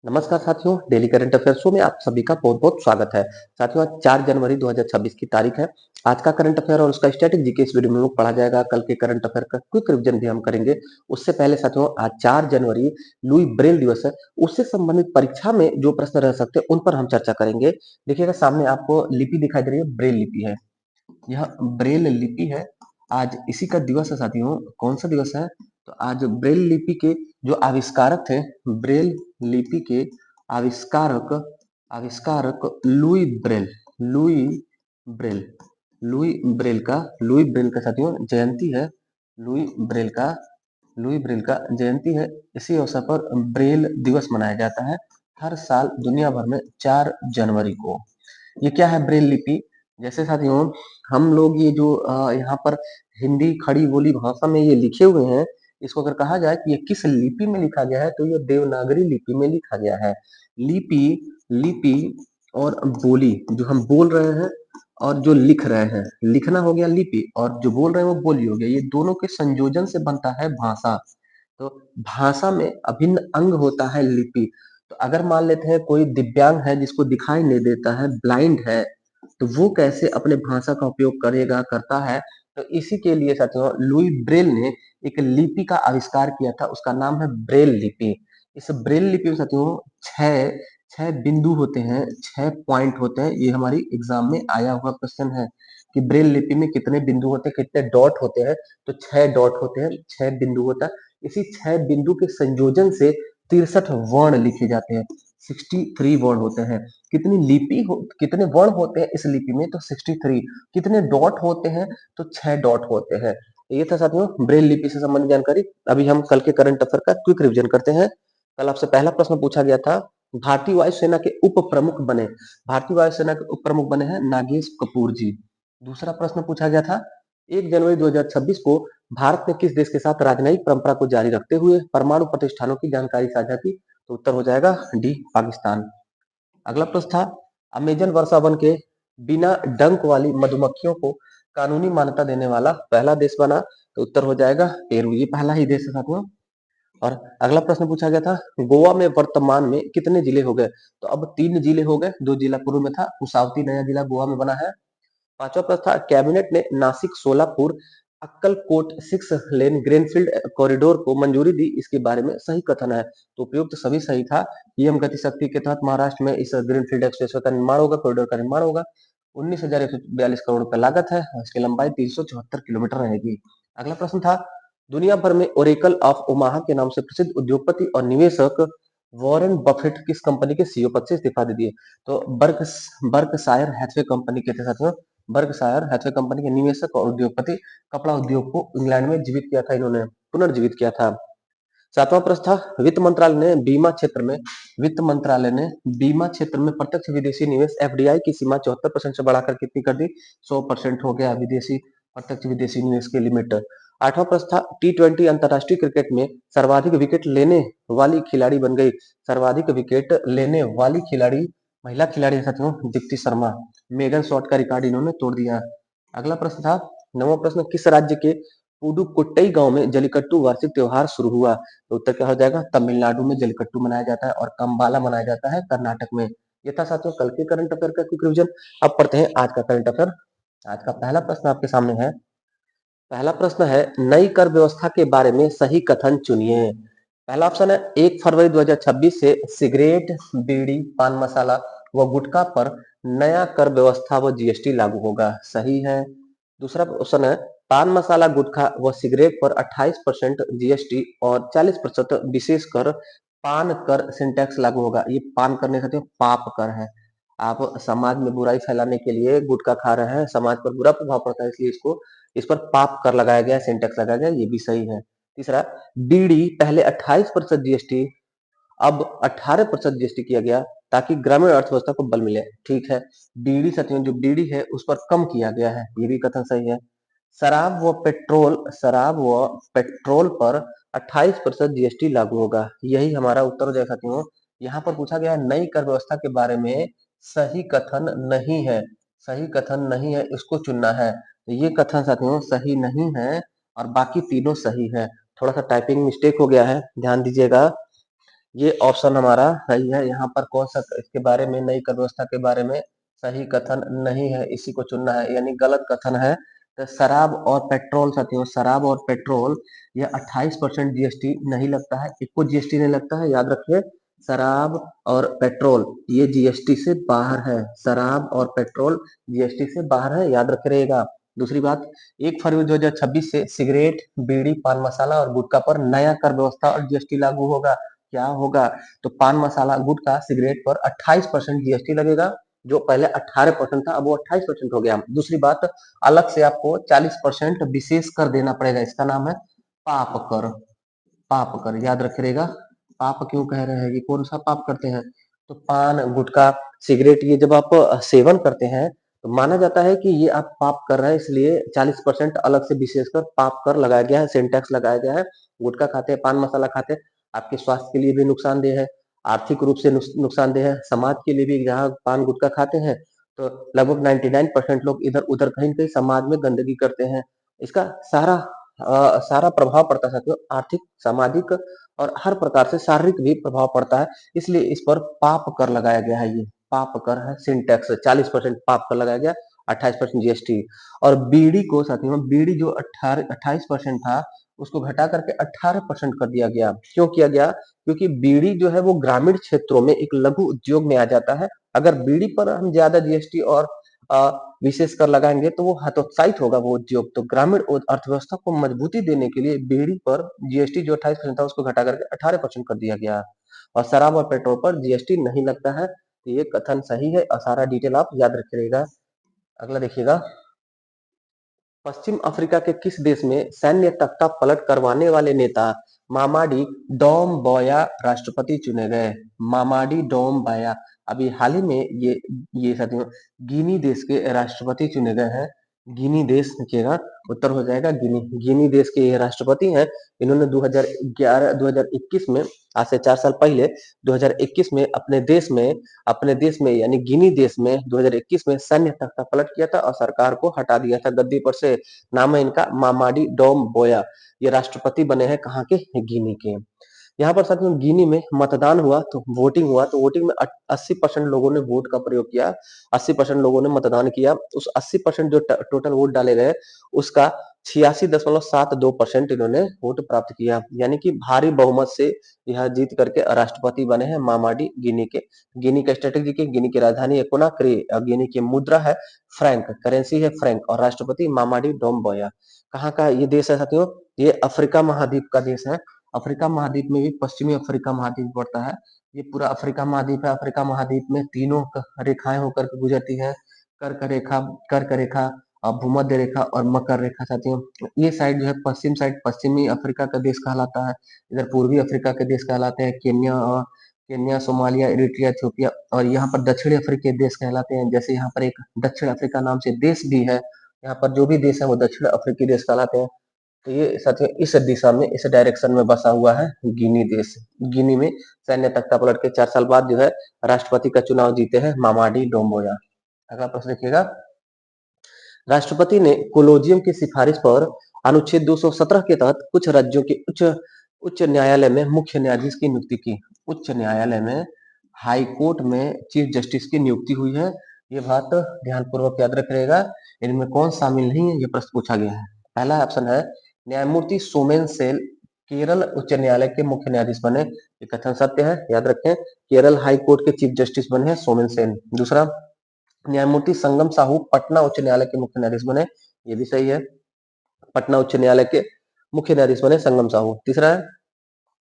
नमस्कार साथियों, daily current affair show में आप सभी का बहुत-बहुत स्वागत है। साथियों, आज 4 जनवरी 2026 की तारीख है। आज का करंट अफेयर और उसका स्टैटिक जीके इस वीडियो में लोग पढ़ा जाएगा। कल के करंट अफेयर का क्विक रिवीजन भी हम करेंगे। उससे पहले साथियों, आज 4 जनवरी लुई ब्रेल दिवस है। उससे संबंधित परीक्षा में जो प्रश्न रह सकते हैं, उन पर हम चर्चा करेंगे। देखिएगा सामने आपको लिपि दिखाई दे रही है, ब्रेल लिपि है। यह ब्रेल लिपि है। आज इसी का दिवस है साथियों। कौन सा दिवस है? तो आज ब्रेल लिपि के जो आविष्कारक थे, ब्रेल लिपि के आविष्कारक आविष्कारक लुई ब्रेल लुई ब्रेल का साथियों जयंती है। लुई ब्रेल का लुई ब्रेल का जयंती है। इसी अवसर पर ब्रेल दिवस मनाया जाता है हर साल दुनिया भर में 4 जनवरी को। ये क्या है ब्रेल लिपि? जैसे साथियों हम लोग ये जो यहाँ पर हिंदी खड़ी बोली भाषा में ये लिखे हुए हैं, इसको अगर कहा जाए कि ये किस लिपि में लिखा गया है, तो ये देवनागरी लिपि में लिखा गया है। लिपि लिपि और बोली, जो हम बोल रहे हैं और जो लिख रहे हैं, लिखना हो गया लिपि और जो बोल रहे हैं वो बोली हो गया। ये दोनों के संयोजन से बनता है भाषा। तो भाषा में अभिन्न अंग होता है लिपि। तो अगर मान लेते हैं कोई दिव्यांग है जिसको दिखाई नहीं देता है, ब्लाइंड है, तो वो कैसे अपने भाषा का उपयोग करेगा, करता है? तो इसी के लिए साथियों लुई ब्रेल ने एक लिपि का आविष्कार किया था। उसका नाम है ब्रेल लिपि। इस ब्रेल लिपि में साथियों छह छह बिंदु होते हैं, 6 पॉइंट होते हैं। ये हमारी एग्जाम में आया हुआ क्वेश्चन है कि ब्रेल लिपि में कितने बिंदु होते हैं, कितने डॉट होते हैं। तो 6 डॉट होते हैं, 6 बिंदु होता है। इसी 6 बिंदु के संयोजन से 63 वर्ण लिखे जाते हैं। 63 वर्ण होते हैं। कितने वर्ण होते हैं इस लिपि में? तो 63। कितने डॉट होते हैं? तो 6 डॉट होते हैं। ये था साथियों ब्रेल लिपि से संबंधित जानकारी। अभी हम कल के करंट अफेयर का क्विक रिवीजन करते हैं। कल आपसे पहला प्रश्न पूछा गया था, भारतीय वायुसेना के उप प्रमुख बने भारतीय वायुसेना के उप प्रमुख बने हैं नागेश कपूर जी। दूसरा प्रश्न पूछा गया था, 1 जनवरी 2026 को भारत ने किस देश के साथ राजनयिक परंपरा को जारी रखते हुए परमाणु प्रतिष्ठानों की जानकारी साझा की? तो उत्तर हो जाएगा डी, पाकिस्तान। अगला प्रश्न था, अमेजन वर्षा वन के बिना डंक वाली मधुमक्खियों को कानूनी मान्यता देने वाला पहला देश बना? तो उत्तर हो जाएगा पेरू। ये पहला ही देश है साथियों। और अगला प्रश्न पूछा गया था, गोवा में वर्तमान में कितने जिले हो गए? तो अब 3 जिले हो गए। 2 जिला पूर्व में था। कुसावती नया जिला गोवा में बना है। पांचवा प्रश्न था, कैबिनेट ने Nashik Solapur Akkalkot 6 lane greenfield corridor को मंजूरी दी, इसके बारे में सही कथन है? तो उपयुक्त सभी सही था। पीएम गति शक्ति के तहत महाराष्ट्र में इस ग्रीनफील्ड एक्सप्रेसवे का निर्माण होगा, कॉरिडोर का निर्माण होगा। 19,142 करोड़ रुपए लागत है। इसकी लंबाई 374 किलोमीटर रहेगी। अगला प्रश्न था, दुनिया भर में ओरेकल ऑफ ओमाहा के नाम से प्रसिद्ध उद्योगपति और निवेशक वॉरेन बफेट किस कंपनी के सीईओ पद से इस्तीफा दे दिए? तो बर्कशायर हैथवे कंपनी के थे साथियों। बर्कशायर हैथवे कंपनी के निवेशक और उद्योगपति। कपड़ा उद्योग को इंग्लैंड में जीवित किया था, इन्होंने पुनर्जीवित किया था। सातवां प्रश्न था, वित्त मंत्रालय ने प्रत्यक्ष विदेशी निवेश एफडीआई की सीमा 74% से बढ़ाकर कितनी कर दी? 100% हो गया विदेशी प्रत्यक्ष विदेशी निवेश की लिमिट। आठवां प्रश्न था, T20 अंतरराष्ट्रीय क्रिकेट में सर्वाधिक विकेट लेने वाली खिलाड़ी बन गई। सर्वाधिक विकेट लेने वाली खिलाड़ी महिला खिलाड़ी है साथियों, दीप्ति शर्मा। मेगन शॉट का रिकॉर्ड इन्होंने तोड़ दिया। अगला प्रश्न था, नौवां प्रश्न, किस राज्य के पुडुकोट्टई गांव में जलीकट्टू वार्षिक त्योहार शुरू हुआ? तो उत्तर क्या हो जाएगा? तमिलनाडु में जलीकट्टू मनाया जाता है और कंबाला मनाया जाता है कर्नाटक में। ये था साथियों कल के करंट अफेयर का क्विक रिवीजन। अब पढ़ते हैं आज का करंट अफेयर। आज का पहला प्रश्न आपके सामने है। पहला प्रश्न है, नई कर व्यवस्था के बारे में सही कथन चुनिए। पहला ऑप्शन है, 1 फरवरी 2026 से सिगरेट, बीड़ी, पान मसाला व गुटखा पर नया कर व्यवस्था व जीएसटी लागू होगा। सही है। दूसरा ऑप्शन है, पान मसाला, गुटखा व सिगरेट पर 28% जीएसटी और 40% विशेष कर पान कर सिंटैक्स लागू होगा। ये पान करने से पाप कर है। आप समाज में बुराई फैलाने के लिए गुटखा खा रहे हैं, समाज पर बुरा प्रभाव पड़ता है, इसलिए इस पर पाप कर लगाया गया, सिंटैक्स लगाया गया। ये भी सही है। तीसरा, बीड़ी पहले 28% जीएसटी, अब 18% जीएसटी किया गया ताकि ग्रामीण अर्थव्यवस्था को बल मिले। ठीक है। बीड़ी साथियों जो बीड़ी है उस पर कम किया गया है, ये भी कथन सही है। शराब व पेट्रोल पर 28% जीएसटी लागू होगा। यही हमारा उत्तर हो जाएगा साथियों। यहाँ पर पूछा गया है नई कर व्यवस्था के बारे में सही कथन नहीं है। सही कथन नहीं है, इसको चुनना है। तो ये कथन साथियों सही नहीं है और बाकी तीनों सही है। थोड़ा सा टाइपिंग मिस्टेक हो गया है, ध्यान दीजिएगा। ये ऑप्शन हमारा सही है। यहाँ पर कौन सा इसके बारे में, नई कर व्यवस्था के बारे में सही कथन नहीं है, इसी को चुनना है, यानी गलत कथन है। तो शराब और पेट्रोल साथियों, शराब और पेट्रोल ये 28% जीएसटी नहीं लगता है, इनको जीएसटी नहीं लगता है, याद रखिए। शराब और पेट्रोल ये जीएसटी से बाहर है, शराब और पेट्रोल जीएसटी से बाहर है, याद रखे रहेगा। दूसरी बात, 1 फरवरी 2026 से सिगरेट, बीड़ी, पान मसाला और गुटखा पर नया कर व्यवस्था और जीएसटी लागू होगा। क्या होगा? तो पान मसाला, गुटखा, सिगरेट पर 28% जीएसटी लगेगा, जो पहले 18% था, अब वो 28% हो गया। दूसरी बात, अलग से आपको 40% विशेष कर देना पड़ेगा, इसका नाम है पाप कर। पाप कर, याद रखिएगा। पाप क्यों कह रहे हैं, कि कौन सा पाप करते हैं? तो पान, गुटखा, सिगरेट ये जब आप सेवन करते हैं तो माना जाता है कि ये आप पाप कर रहे हैं, इसलिए 40% अलग से विशेषकर पाप कर लगाया गया है, सेल टैक्स लगाया गया है। गुटखा खाते हैं, पान मसाला खाते हैं, आपके स्वास्थ्य के लिए भी नुकसानदेह है, आर्थिक रूप से नुकसानदेह है, समाज के लिए भी। जहाँ पान गुटखा खाते हैं तो लगभग 99% लोग इधर उधर कहीं न कहीं समाज में गंदगी करते हैं। इसका सारा प्रभाव पड़ता है साथियों, आर्थिक, सामाजिक और हर प्रकार से शारीरिक भी प्रभाव पड़ता है, इसलिए इस पर पाप कर लगाया गया है। ये पाप कर है, सिंटैक्स 40% पाप कर लगाया गया, 28% जीएसटी। और बीड़ी को साथियों, बीड़ी जो 28% था उसको घटा करके 18% कर दिया गया। क्यों किया गया? क्योंकि बीड़ी जो है वो ग्रामीण क्षेत्रों में एक लघु उद्योग में आ जाता है। अगर बीड़ी पर हम ज्यादा जीएसटी और विशेष कर लगाएंगे तो वो हतोत्साहित होगा वो उद्योग। तो ग्रामीण अर्थव्यवस्था को मजबूती देने के लिए बीड़ी पर जीएसटी जो 28% था उसको घटा करके 18% कर दिया गया। और शराब और पेट्रोल पर जीएसटी नहीं लगता है। तो ये कथन सही है और सारा डिटेल आप याद रखिएगा। अगला देखिएगा, पश्चिम अफ्रीका के किस देश में सैन्य तख्ता पलट करवाने वाले नेता मामाडी डोम्बोया राष्ट्रपति चुने गए? मामाडी डोम्बोया अभी हाल ही में ये साथियों गिनी देश के राष्ट्रपति चुने गए हैं। गिनी देश देखिएगा, उत्तर हो जाएगा गिनी। गिनी देश के ये राष्ट्रपति हैं। इन्होंने 2021 में, आज से 4 साल पहले 2021 में अपने देश में यानी गिनी देश में 2021 में सैन्य तख्ता पलट किया था और सरकार को हटा दिया था गद्दी पर से। नाम है इनका मामाडी डोम्बोया। ये राष्ट्रपति बने हैं कहाँ के? गिनी के। यहाँ पर साथियों गिनी में मतदान हुआ तो वोटिंग हुआ, तो वोटिंग में 80% लोगों ने वोट का प्रयोग किया, 80% लोगों ने मतदान किया। उस 80% जो टोटल वोट डाले गए उसका 86.72% इन्होंने वोट प्राप्त किया, यानी कि भारी बहुमत से यह जीत करके राष्ट्रपति बने हैं मामाडी गिनी के। गिनी का स्ट्रेटेजी के, गिनी की राजधानी है कोनाक्री, गिनी की मुद्रा है फ्रैंक, करेंसी है फ्रैंक, और राष्ट्रपति मामाडी डोम्बोया। कहाँ का ये देश है साथियों? ये अफ्रीका महाद्वीप का देश है। अफ्रीका महाद्वीप में भी पश्चिमी अफ्रीका महाद्वीप पड़ता है। ये पूरा अफ्रीका महाद्वीप है। अफ्रीका महाद्वीप में तीनों रेखाएं होकर के गुजरती है, कर्क रेखा, भूमध्य रेखा और मकर रेखा साथियों। ये साइड जो है पश्चिम साइड पश्चिमी अफ्रीका का देश कहलाता है। इधर पूर्वी अफ्रीका के देश कहलाते हैं केन्या, सोमालिया, इरिट्रिया, इथियोपिया। और यहाँ पर दक्षिणी अफ्रीकी देश कहलाते हैं। जैसे यहाँ पर एक दक्षिण अफ्रीका नाम से देश भी है, यहाँ पर जो भी देश है वो दक्षिण अफ्रीकी देश कहलाते हैं। तो ये साथियों इस दिशा में, इस डायरेक्शन में बसा हुआ है गिनी देश। गिनी में सैन्य तख्ता पलट के 4 साल बाद जो है राष्ट्रपति का चुनाव जीते हैं मामाडी डोम्बोया। अगला प्रश्न देखिएगा, राष्ट्रपति ने कोलोजियम की सिफारिश पर अनुच्छेद 217 के तहत कुछ राज्यों के उच्च उच्च न्यायालय में मुख्य न्यायाधीश की नियुक्ति की। उच्च न्यायालय में, हाई कोर्ट में चीफ जस्टिस की नियुक्ति हुई है। ये बात ध्यान पूर्वक याद रखिएगा। इनमें कौन शामिल नहीं है, ये प्रश्न पूछा गया है। पहला ऑप्शन है न्यायमूर्ति सोमेन सेन केरल उच्च न्यायालय के मुख्य न्यायाधीश बने। ये कथन सत्य है, याद रखें। केरल हाई कोर्ट के चीफ जस्टिस बने हैं सोमेन सेन। दूसरा, न्यायमूर्ति संगम साहू पटना उच्च न्यायालय के मुख्य न्यायाधीश बने। ये भी सही है, पटना उच्च न्यायालय के मुख्य न्यायाधीश बने संगम साहू। तीसरा है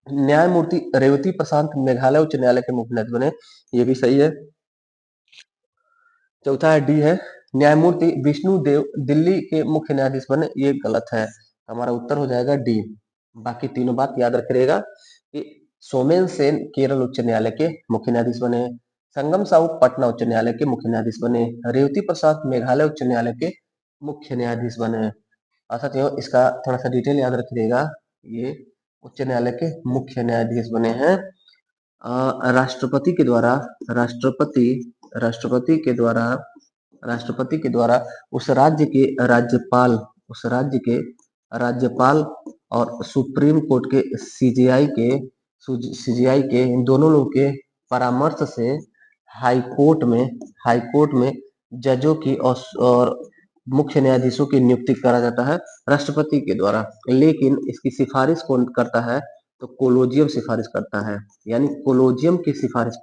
न्यायमूर्ति रेवती प्रशांत मेघालय उच्च न्यायालय के मुख्य न्यायाधीश बने। ये भी सही है। चौथा है डी है न्यायमूर्ति विष्णु देव दिल्ली के मुख्य न्यायाधीश बने। ये गलत है, हमारा उत्तर हो जाएगा डी। बाकी तीनों बात याद रखिएगा कि सोमेन सेन केरल उच्च न्यायालय के मुख्य न्यायाधीश बने, संगम साहू पटना उच्च न्यायालय के मुख्य न्यायाधीश बने, रेवती प्रसाद मेघालय उच्च न्यायालय के मुख्य न्यायाधीश बने। साथियों इसका थोड़ा सा डिटेल याद रखिएगा। ये उच्च न्यायालय के मुख्य न्यायाधीश बने हैं राष्ट्रपति के द्वारा, राष्ट्रपति राष्ट्रपति के द्वारा राष्ट्रपति के द्वारा उस राज्य के राज्यपाल, उस राज्य के राज्यपाल और सुप्रीम कोर्ट के सीजीआई के इन दोनों लोगों के परामर्श से हाईकोर्ट में हाईकोर्ट में जजों की और मुख्य न्यायाधीशों की नियुक्ति करा जाता है राष्ट्रपति के द्वारा। लेकिन इसकी सिफारिश कौन करता है? तो कोलोजियम सिफारिश करता है। यानी कोलोजियम की सिफारिश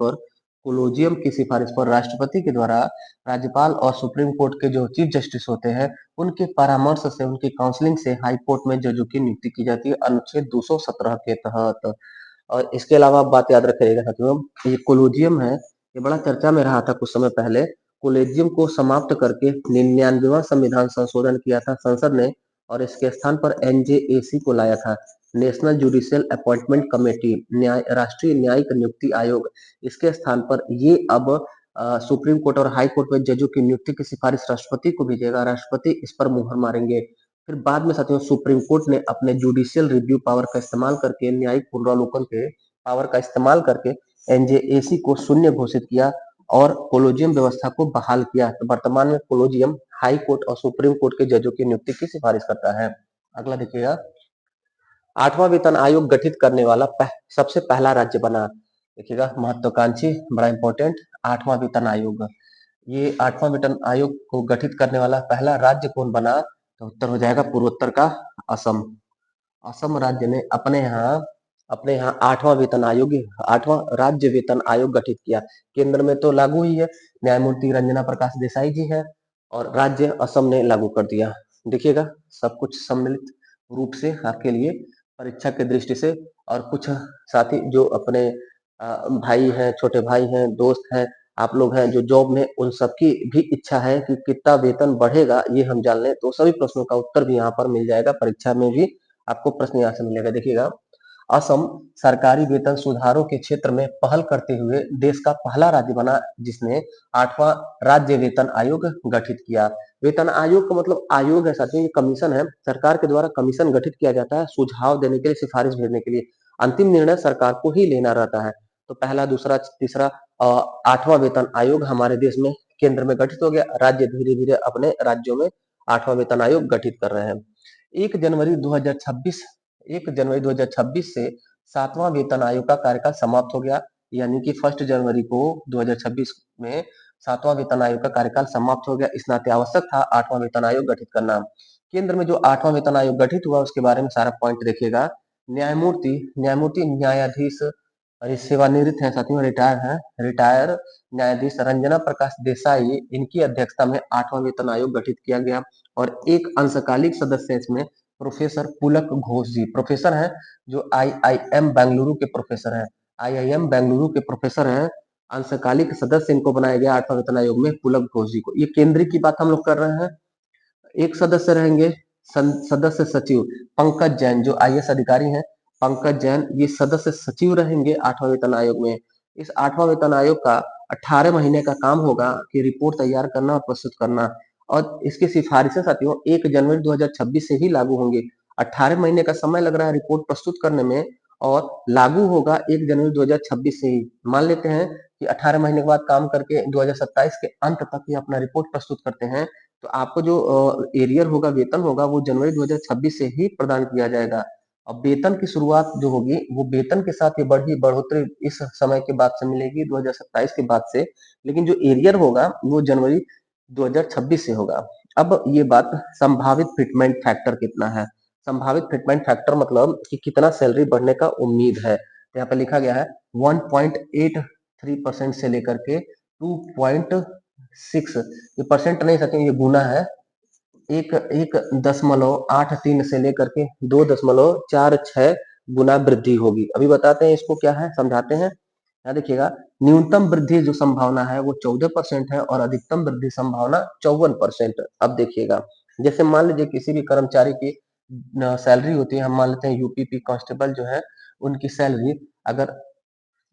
पर राष्ट्रपति के द्वारा राज्यपाल और सुप्रीम कोर्ट के जो चीफ जस्टिस होते हैं उनके परामर्श से, उनकी काउंसलिंग से हाई कोर्ट में जजों की नियुक्ति की जाती है अनुच्छेद 217 के तहत। और इसके अलावा आप बात याद रखिएगा साथियों, ये कोलोजियम है, ये बड़ा चर्चा में रहा था कुछ समय पहले। कोलेजियम को समाप्त करके 99वां संविधान संशोधन किया था संसद ने और इसके स्थान पर एनजेएसी को लाया था, नेशनल जुडिशियल अपॉइंटमेंट कमेटी, राष्ट्रीय न्यायिक नियुक्ति आयोग। इसके स्थान पर ये अब सुप्रीम कोर्ट और हाई कोर्ट में जजों की नियुक्ति की सिफारिश राष्ट्रपति को भेजेगा, राष्ट्रपति इस पर मुहर मारेंगे। फिर बाद में साथियों सुप्रीम कोर्ट ने अपने जुडिशियल रिव्यू पावर का इस्तेमाल करके, न्यायिक पुनरावलोकन के पावर का इस्तेमाल करके एनजेएसी को शून्य घोषित किया और कोलोजियम व्यवस्था को बहाल किया। तो वर्तमान में कोलोजियम हाई कोर्ट और सुप्रीम कोर्ट के जजों की नियुक्ति की सिफारिश करता है। अगला देखिएगा, 8वां वेतन आयोग गठित करने वाला सबसे पहला राज्य बना। देखिएगा महत्वाकांक्षी, बड़ा इंपॉर्टेंट, 8वां वेतन आयोग। ये 8वां वेतन आयोग को गठित करने वाला पहला राज्य कौन बना? तो उत्तर हो जाएगा पूर्वोत्तर का असम। असम राज्य ने अपने यहाँ 8वां राज्य वेतन आयोग गठित किया। केंद्र में तो लागू ही है, न्यायमूर्ति रंजना प्रकाश देसाई जी है और राज्य असम ने लागू कर दिया। देखिएगा सब कुछ सम्मिलित रूप से आपके लिए परीक्षा की दृष्टि से। और कुछ साथी जो अपने भाई हैं, छोटे भाई हैं, दोस्त हैं, आप लोग हैं जो जॉब में, उन सबकी भी इच्छा है कि कितना वेतन बढ़ेगा ये हम जान लें, तो सभी प्रश्नों का उत्तर भी यहाँ पर मिल जाएगा। परीक्षा में भी आपको प्रश्न यहाँ से मिलेगा। देखिएगा, असम सरकारी वेतन सुधारों के क्षेत्र में पहल करते हुए देश का पहला राज्य बना जिसने 8वां राज्य वेतन आयोग गठित किया। वेतन आयोग का मतलब आयोग है साथियों, ये कमीशन है, सरकार के द्वारा कमीशन गठित किया जाता है सुझाव देने के लिए, सिफारिश भेजने के लिए। अंतिम निर्णय सरकार को ही लेना रहता है। तो पहला, दूसरा, तीसरा 8वां वेतन आयोग हमारे देश में केंद्र में गठित हो गया। राज्य धीरे धीरे अपने राज्यों में 8वां वेतन आयोग गठित कर रहे हैं। 1 जनवरी 2026 से 7वां वेतन आयोग का कार्यकाल समाप्त हो गया। यानी कि 1 जनवरी को 2026 में 7वां वेतन आयोग का कार्यकाल समाप्त हो गया। इस नाते आवश्यक था 8वां वेतन आयोग गठित करना। केंद्र में जो 8वां वेतन आयोग गठित हुआ उसके बारे में सारा पॉइंट देखिएगा। न्यायाधीश सेवानिवृत्त है साथियों, रिटायर न्यायाधीश रंजना प्रकाश देसाई, इनकी अध्यक्षता में 8वां वेतन आयोग गठित किया गया और एक अंशकालिक सदस्य इसमें प्रोफेसर पुलक घोष जी प्रोफेसर हैं, जो आईआईएम बेंगलुरु के प्रोफेसर हैं। आईआईएम बेंगलुरु के प्रोफेसर हैं। अंशकालिक सदस्य इनको बनाया गया 8वां वेतन आयोग में पुलक घोष जी को। ये केंद्र की बात हम लोग कर रहे हैं। एक सदस्य रहेंगे सदस्य सचिव पंकज जैन, जो आईएएस अधिकारी हैं, पंकज जैन ये सदस्य सचिव रहेंगे 8वां वेतन आयोग में। इस 8वां वेतन आयोग का 18 महीने का काम होगा कि रिपोर्ट तैयार करना और प्रस्तुत करना, और इसकी सिफारिशें साथियों 1 जनवरी 2026 से ही लागू होंगी। 18 महीने का समय लग रहा है रिपोर्ट प्रस्तुत करने में और लागू होगा 1 जनवरी 2026 से ही। मान लेते हैं कि 18 महीने के बाद काम करके 2027 के अंत तक ये अपना रिपोर्ट प्रस्तुत करते हैं, तो आपको जो एरियर होगा, वेतन होगा, वो जनवरी 2026 से ही प्रदान किया जाएगा। अब वेतन की शुरुआत जो होगी वो वेतन के साथ ये बढ़ोतरी इस समय के बाद से मिलेगी 2027 के बाद से, लेकिन जो एरियर होगा वो जनवरी 2026 से होगा। अब ये बात संभावित फिटमेंट फैक्टर कितना है। संभावित फिटमेंट फैक्टर मतलब कि कितना सैलरी बढ़ने का उम्मीद है। तो यहाँ पे लिखा गया है 1.83% से लेकर के 2.6, ये परसेंट नहीं सकते, ये गुना है, 1.83 से लेकर के 2.46 गुना वृद्धि होगी। अभी बताते हैं इसको क्या है, समझाते हैं। यहाँ देखिएगा, न्यूनतम वृद्धि जो संभावना है वो 14% है और अधिकतम वृद्धि संभावना 54%। अब देखिएगा, जैसे मान लीजिए किसी भी कर्मचारी की सैलरी होती है, हम मान लेते हैं यूपीपी कांस्टेबल जो है, उनकी सैलरी अगर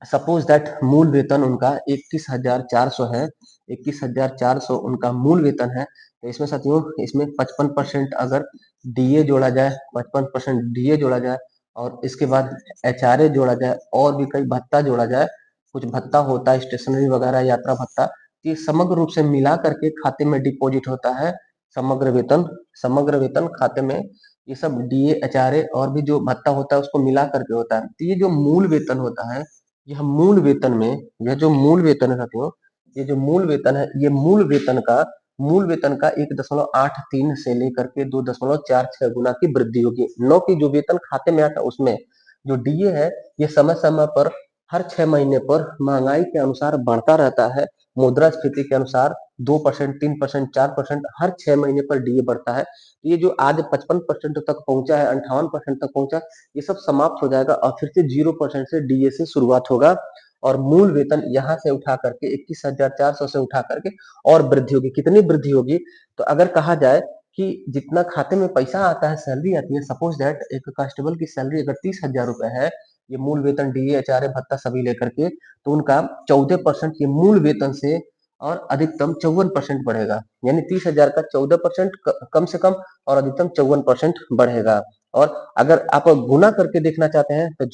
सपोज दैट मूल वेतन उनका 21,400 है, 21,400 उनका मूल वेतन है, तो इसमें साथियों इसमें 55% अगर डीए जोड़ा जाए, 55% डीए जोड़ा जाए और इसके बाद एचआरए जोड़ा जाए और भी कई भत्ता जोड़ा जाए, कुछ भत्ता होता है स्टेशनरी वगैरह, यात्रा भत्ता, ये समग्र रूप से मिला करके खाते में डिपॉजिट होता है। समग्र वेतन खाते में ये सब डीए, एचआरए और भी जो भत्ता होता है उसको मिला करके होता है। तो ये जो मूल वेतन होता है, यह मूल वेतन में, यह जो मूल वेतन है साथियों, ये जो मूल वेतन है, ये मूल वेतन का 1.83 से लेकर के 2.46 गुना की वृद्धि होगी। न कि जो वेतन खाते में आता है उसमें। जो डीए है, ये समय समय पर हर 6 महीने पर महंगाई के अनुसार बढ़ता रहता है। मुद्रास्फीति के अनुसार 2%, 3%, 4% हर 6 महीने पर डीए बढ़ता है। ये जो आज 55% तक पहुंचा है, 58% तक पहुंचा, ये सब समाप्त हो जाएगा और फिर से 0% से डीए से शुरुआत होगा। और मूल वेतन यहाँ से उठा करके 21,400 से उठा करके और वृद्धि होगी। कितनी वृद्धि होगी? तो अगर कहा जाए कि जितना खाते में पैसा आता है, सैलरी आती है, सपोज दैट एक कांस्टेबल की सैलरी अगर 30,000 रुपए है, ये मूल वेतन, डीए, एचआरए भत्ता सभी लेकर के, तो उनका 14% ये मूल वेतन से और अधिकतम 54% बढ़ेगा। यानी 30,000 का 14% कम से कम और अधिकतम 54% बढ़ेगा। और अगर आप गुना करके देखना चाहते हैं तो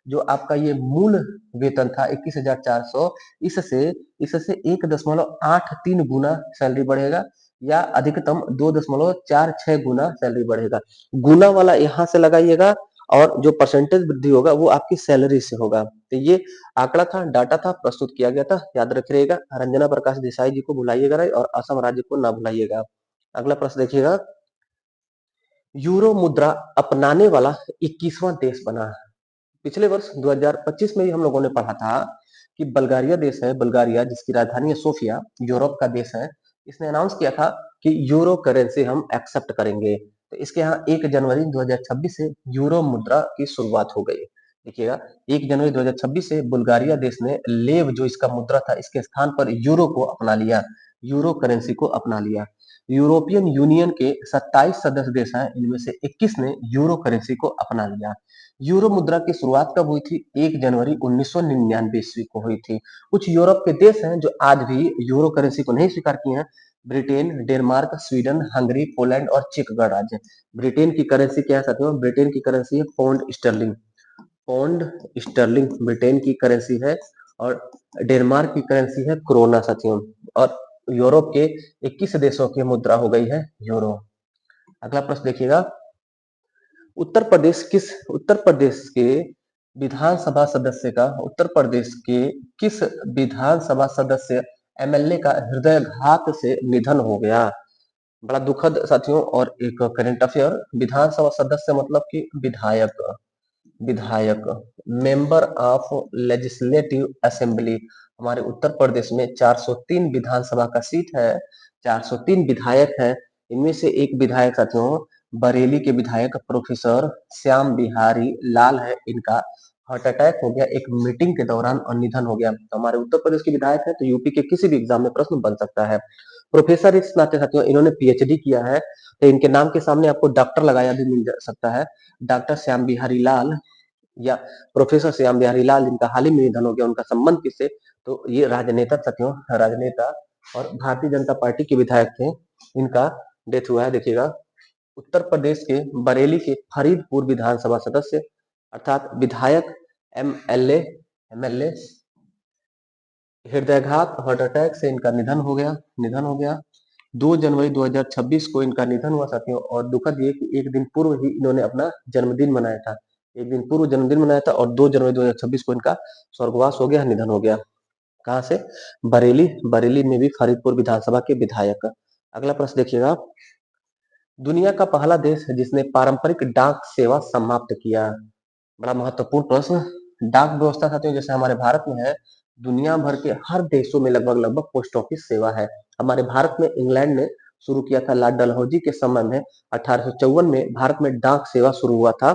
जो आपका ये मूल वेतन था 21,400, इससे 1.83 गुना सैलरी बढ़ेगा या अधिकतम 2.46 गुना सैलरी बढ़ेगा। गुना वाला यहाँ से लगाइएगा और जो परसेंटेज वृद्धि होगा वो आपकी सैलरी से होगा। तो ये आंकड़ा था, डाटा था, प्रस्तुत किया गया था, याद रखिएगा। रंजना प्रकाश देसाई जी को भुलाइएगा नहीं और असम राज्य को ना भुलाइएगा। अगला प्रश्न देखिएगा, यूरो मुद्रा अपनाने वाला 21वां देश बना। पिछले वर्ष 2025 में ही हम लोगों ने पढ़ा था कि बल्गारिया देश है, बल्गारिया जिसकी राजधानी है सोफिया, यूरोप का देश है, इसने अनाउंस किया था कि यूरो करेंसी हम एक्सेप्ट करेंगे। तो इसके यहाँ 1 जनवरी 2026 से यूरो मुद्रा की शुरुआत हो गई। देखिएगा, 1 जनवरी 2026 से बुल्गारिया देश ने लेव जो इसका मुद्रा था, इसके स्थान पर यूरो को अपना लिया, यूरो करेंसी को अपना लिया। यूरोपियन यूनियन के 27 सदस्य देश हैं, इनमें से 21 ने यूरो करेंसी को अपना लिया। यूरो मुद्रा की शुरुआत कब हुई थी? 1 जनवरी 1999 ईस्वी को हुई थी। कुछ यूरोप के देश हैं जो आज भी यूरो करेंसी को नहीं स्वीकार किए हैं। Britain, Denmark, Sweden, Hungary, Poland और चेक गणराज्य। ब्रिटेन की करेंसी क्या है साथियों? ब्रिटेन की करेंसी है pound sterling. Pound sterling Britain की करेंसी है और डेनमार्क की करेंसी है क्रोना साथियों। और यूरोप के 21 देशों की मुद्रा हो गई है यूरो। अगला प्रश्न देखिएगा, उत्तर प्रदेश के विधानसभा सदस्य का उत्तर प्रदेश के किस विधानसभा सदस्य एमएलए का हृदयघात से निधन हो गया? बड़ा दुखद साथियों। और एक करंट अफेयर, विधानसभा सदस्य मतलब कि विधायक, विधायक मेंबर ऑफ लेजिस्लेटिव असेंबली। हमारे उत्तर प्रदेश में 403 विधानसभा का सीट है, 403 विधायक हैं। इनमें से एक विधायक साथियों बरेली के विधायक प्रोफेसर श्याम बिहारी लाल है, इनका हार्ट अटैक हो गया एक मीटिंग के दौरान और निधन हो गया। तो हमारे उत्तर प्रदेश के विधायक है, तो यूपी के किसी भी एग्जाम में प्रश्न बन सकता है। प्रोफेसर इस नाते साथियों इन्होंने पीएचडी किया है, तो इनके नाम के सामने आपको डॉक्टर लगाया भी मिल सकता है। डॉक्टर श्याम बिहारी लाल या प्रोफेसर श्याम बिहारी लाल, जिनका हाल ही में निधन हो गया। उनका संबंध किससे? तो ये राजनेता साथियों, राजनेता और भारतीय जनता पार्टी के विधायक थे। इनका डेथ हुआ है। देखिएगा, उत्तर प्रदेश के बरेली के फरीदपुर विधानसभा सदस्य अर्थात विधायक एमएलए एमएलए हृदयाघात हार्ट अटैक से इनका निधन हो गया 2 जनवरी 2026 को इनका निधन हुआ साथियों। और दुखद ये कि एक दिन पूर्व ही इन्होंने अपना जन्मदिन मनाया था, एक दिन पूर्व जन्मदिन मनाया था और 2 जनवरी 2026 को इनका स्वर्गवास हो गया, निधन हो गया। कहाँ से? बरेली, बरेली में भी फरीदपुर विधानसभा के विधायक। अगला प्रश्न देखिएगा, दुनिया का पहला देश है जिसने पारंपरिक डाक सेवा समाप्त किया। बड़ा महत्वपूर्ण प्रश्न। डाक व्यवस्था साथियों जैसे हमारे भारत में है, दुनिया भर के हर देशों में लगभग लगभग पोस्ट ऑफिस सेवा है। हमारे भारत में इंग्लैंड ने शुरू किया था, लॉर्ड डलहौजी के समय में 1854 में भारत में डाक सेवा शुरू हुआ था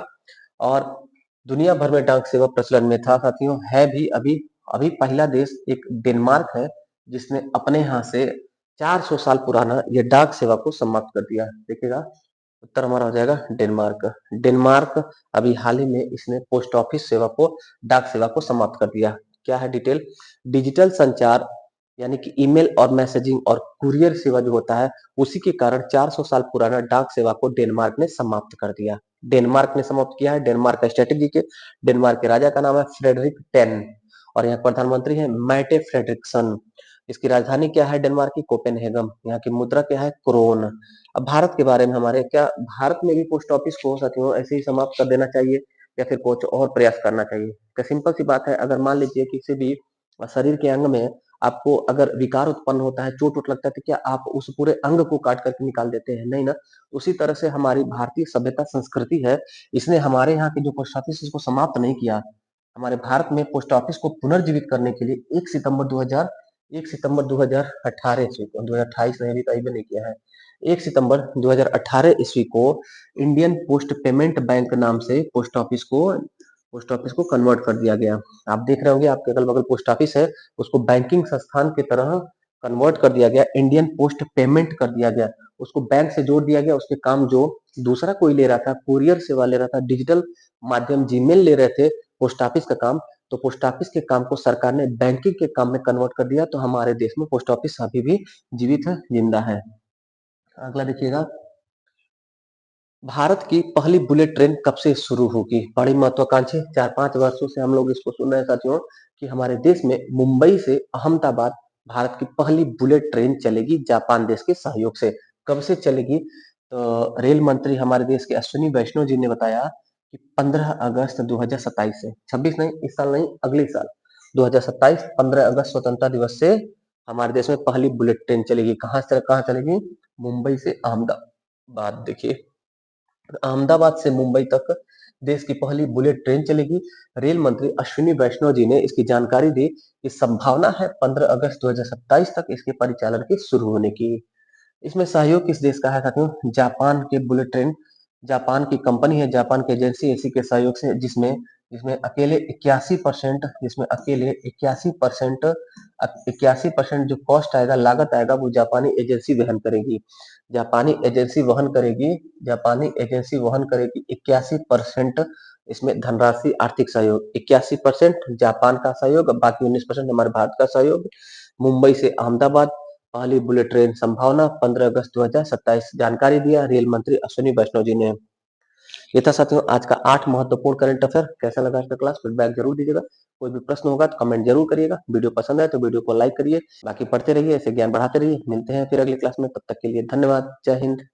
और दुनिया भर में डाक सेवा प्रचलन में था साथियों। है भी अभी अभी पहला देश एक डेनमार्क है जिसने अपने यहाँ से 400 साल पुराना ये डाक सेवा को समाप्त कर दिया। देखिएगा, उत्तर हमारा हो जाएगा डेनमार्क। डेनमार्क अभी हाल ही में इसने पोस्ट ऑफिस सेवा को, डाक सेवा को समाप्त कर दिया। क्या है डिटेल? डिजिटल संचार यानी कि ईमेल और मैसेजिंग और कुरियर सेवा जो होता है, उसी के कारण 400 साल पुराना डाक सेवा को डेनमार्क ने समाप्त कर दिया। डेनमार्क ने समाप्त किया है। डेनमार्क का स्ट्रेटेजी के, डेनमार्क के राजा का नाम है फ्रेडरिक 10 और यहाँ प्रधानमंत्री है मैटे फ्रेडरिक्सन। इसकी राजधानी क्या है डेनमार्क की? कोपेनहेगन। यहाँ की मुद्रा क्या है? क्रोन। अब भारत के बारे में हमारे क्या भारत में भी पोस्ट ऑफिस को साथियों ऐसे ही समाप्त कर देना चाहिए या फिर कुछ और प्रयास करना चाहिए? तो सिंपल सी बात है, अगर मान लीजिए किसी भी शरीर के अंग में आपको अगर विकार उत्पन्न होता है, चोट वोट लगता है, तो क्या आप उस पूरे अंग को काट करके निकाल देते हैं? नहीं ना। उसी तरह से हमारी भारतीय सभ्यता संस्कृति है, इसने हमारे यहाँ के जो पोस्ट ऑफिस इसको समाप्त नहीं किया। हमारे भारत में पोस्ट ऑफिस को पुनर्जीवित करने के लिए 1 सितंबर 2018 ईस्वी को, 2028 नहीं, अभी तो भी नहीं किया है, 1 सितंबर 2018 ईस्वी को इंडियन पोस्ट पेमेंट बैंक नाम से पोस्ट ऑफिस को कन्वर्ट कर दिया गया। आप देख रहे होंगे आपके अगल बगल पोस्ट ऑफिस है, उसको बैंकिंग संस्थान की तरह कन्वर्ट कर दिया गया, इंडियन पोस्ट पेमेंट कर दिया गया, उसको बैंक से जोड़ दिया गया। उसके काम जो दूसरा कोई ले रहा था, कुरियर सेवा ले रहा था, डिजिटल माध्यम जीमेल ले रहे थे, पोस्ट ऑफिस का काम, तो पोस्ट ऑफिस के काम को सरकार ने बैंकिंग के काम में कन्वर्ट कर दिया। तो हमारे देश में पोस्ट ऑफिस अभी भी जीवित है, जिंदा है। अगला देखिएगा, भारत की पहली बुलेट ट्रेन कब से शुरू होगी? बड़ी महत्वाकांक्षी, 4-5 वर्षों से हम लोग इसको सुन रहे हैं साथियों कि हमारे देश में मुंबई से अहमदाबाद भारत की पहली बुलेट ट्रेन चलेगी जापान देश के सहयोग से। कब से चलेगी? तो रेल मंत्री हमारे देश के अश्विनी वैष्णव जी ने बताया कि 15 अगस्त 2027 से, 26 नहीं, इस साल नहीं, अगले साल 2027 15 अगस्त स्वतंत्रता दिवस से हमारे देश में पहली बुलेट ट्रेन चलेगी। कहाँ चलेगी? मुंबई से अहमदाबाद। देखिए, अहमदाबाद से मुंबई तक देश की पहली बुलेट ट्रेन चलेगी। रेल मंत्री अश्विनी वैष्णव जी ने इसकी जानकारी दी कि संभावना है 15 अगस्त 2027 तक इसके परिचालन की शुरू होने की। इसमें सहयोग किस देश का है साथियों? जापान की बुलेट ट्रेन, जापान की कंपनी है, जापान की एजेंसी, इसी के सहयोग से, जिसमें जिसमें अकेले 81%, जिसमें अकेले 81% 81% जो कॉस्ट आएगा, लागत आएगा, वो जापानी एजेंसी वहन करेगी। जापानी एजेंसी वहन करेगी, जापानी एजेंसी वहन करेगी 81%। इसमें धनराशि, आर्थिक सहयोग 81% जापान का सहयोग, बाकी 19% हमारे भारत का सहयोग। मुंबई से अहमदाबाद पहली बुलेट ट्रेन संभावना 15 अगस्त 2027, जानकारी दिया रेल मंत्री अश्विनी वैष्णव जी ने। ये था साथियों आज का 8 महत्वपूर्ण करंट अफेयर। कैसा लगा आपका क्लास? फीडबैक जरूर दीजिएगा। कोई भी प्रश्न होगा तो कमेंट जरूर करिएगा। वीडियो पसंद आए तो वीडियो को लाइक करिए। बाकी पढ़ते रहिए, ऐसे ज्ञान बढ़ाते रहिए। मिलते हैं फिर अगली क्लास में, तब तक के लिए धन्यवाद। जय हिंद।